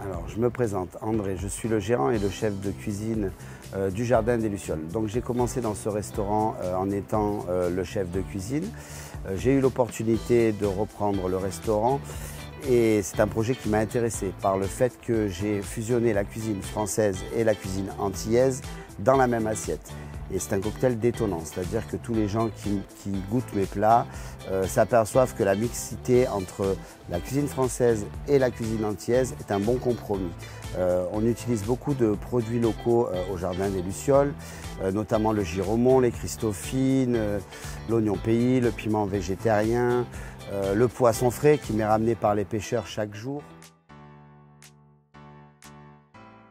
Alors, je me présente, André, je suis le gérant et le chef de cuisine du Jardin des Lucioles. Donc j'ai commencé dans ce restaurant en étant le chef de cuisine. J'ai eu l'opportunité de reprendre le restaurant et c'est un projet qui m'a intéressé par le fait que j'ai fusionné la cuisine française et la cuisine antillaise dans la même assiette. Et c'est un cocktail détonnant, c'est-à-dire que tous les gens qui goûtent mes plats s'aperçoivent que la mixité entre la cuisine française et la cuisine antillaise est un bon compromis. On utilise beaucoup de produits locaux au Jardin des Lucioles, notamment le giromont, les christophines, l'oignon pays, le piment végétarien, le poisson frais qui m'est ramené par les pêcheurs chaque jour.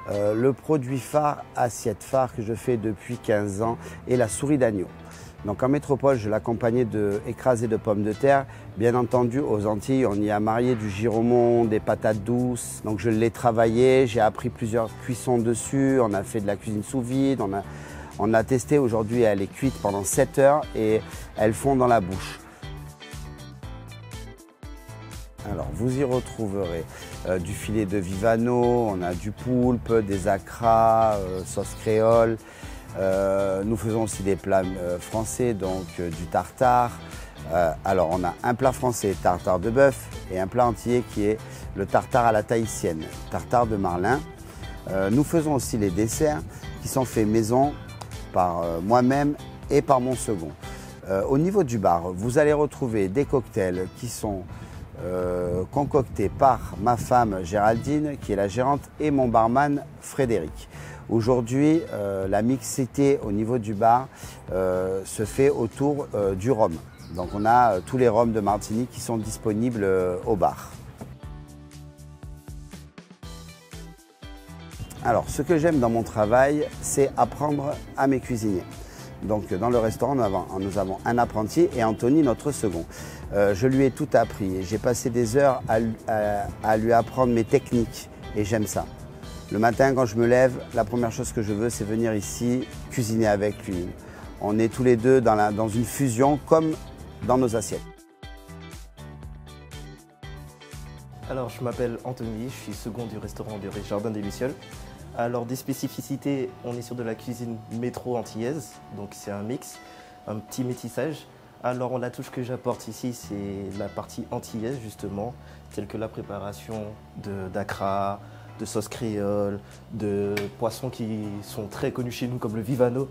Le produit phare, assiette phare que je fais depuis 15 ans est la souris d'agneau. Donc en métropole, je l'accompagnais d'écrasés de pommes de terre. Bien entendu, aux Antilles, on y a marié du giromont, des patates douces. Donc je l'ai travaillé, j'ai appris plusieurs cuissons dessus. On a fait de la cuisine sous vide, on a testé. Aujourd'hui, elle est cuite pendant 7 heures et elle fond dans la bouche. Alors, vous y retrouverez du filet de Vivano, on a du poulpe, des acras, sauce créole. Nous faisons aussi des plats français, donc du tartare. Alors, on a un plat français, tartare de bœuf, et un plat antillais qui est le tartare à la tahitienne, tartare de marlin. Nous faisons aussi les desserts qui sont faits maison par moi-même et par mon second. Au niveau du bar, vous allez retrouver des cocktails qui sont concocté par ma femme Géraldine, qui est la gérante, et mon barman Frédéric. Aujourd'hui, la mixité au niveau du bar se fait autour du rhum. Donc on a tous les rhums de Martinique qui sont disponibles au bar. Alors, ce que j'aime dans mon travail, c'est apprendre à mes cuisiniers. Donc dans le restaurant, nous avons un apprenti et Anthony, notre second. Je lui ai tout appris et j'ai passé des heures à lui apprendre mes techniques et j'aime ça. Le matin, quand je me lève, la première chose que je veux, c'est venir ici cuisiner avec lui. On est tous les deux dans une fusion comme dans nos assiettes. Alors, je m'appelle Anthony, je suis second du restaurant du Jardin des Lucioles. Alors, des spécificités, on est sur de la cuisine métro-antillaise, donc c'est un mix, un petit métissage. Alors, la touche que j'apporte ici, c'est la partie antillaise, justement, telle que la préparation d'acra, de sauce créole, de poissons qui sont très connus chez nous, comme le vivano.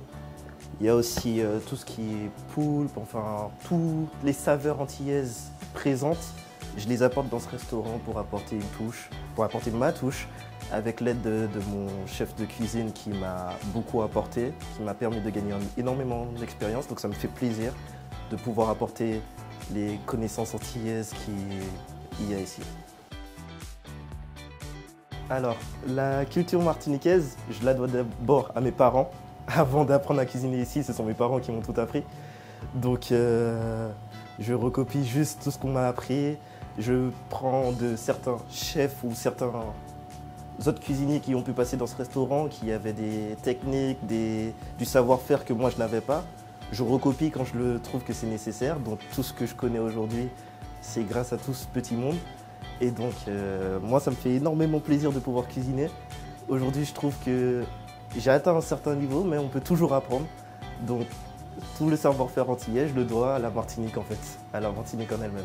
Il y a aussi tout ce qui est poulpe, enfin, toutes les saveurs antillaises présentes. Je les apporte dans ce restaurant pour apporter une touche, pour apporter ma touche, avec l'aide de mon chef de cuisine qui m'a beaucoup apporté, qui m'a permis de gagner énormément d'expérience. Donc ça me fait plaisir de pouvoir apporter les connaissances antillaises qu'il y a ici. Alors, la culture martiniquaise, je la dois d'abord à mes parents. Avant d'apprendre à cuisiner ici, ce sont mes parents qui m'ont tout appris. Donc je recopie juste tout ce qu'on m'a appris. Je prends de certains chefs ou certains autres cuisiniers qui ont pu passer dans ce restaurant, qui avaient des techniques, du savoir-faire que moi je n'avais pas. Je recopie quand je le trouve que c'est nécessaire. Donc tout ce que je connais aujourd'hui, c'est grâce à tout ce petit monde. Et donc moi ça me fait énormément plaisir de pouvoir cuisiner. Aujourd'hui je trouve que j'ai atteint un certain niveau, mais on peut toujours apprendre. Donc tout le savoir-faire antillais, je le dois à la Martinique en fait, à la Martinique en elle-même.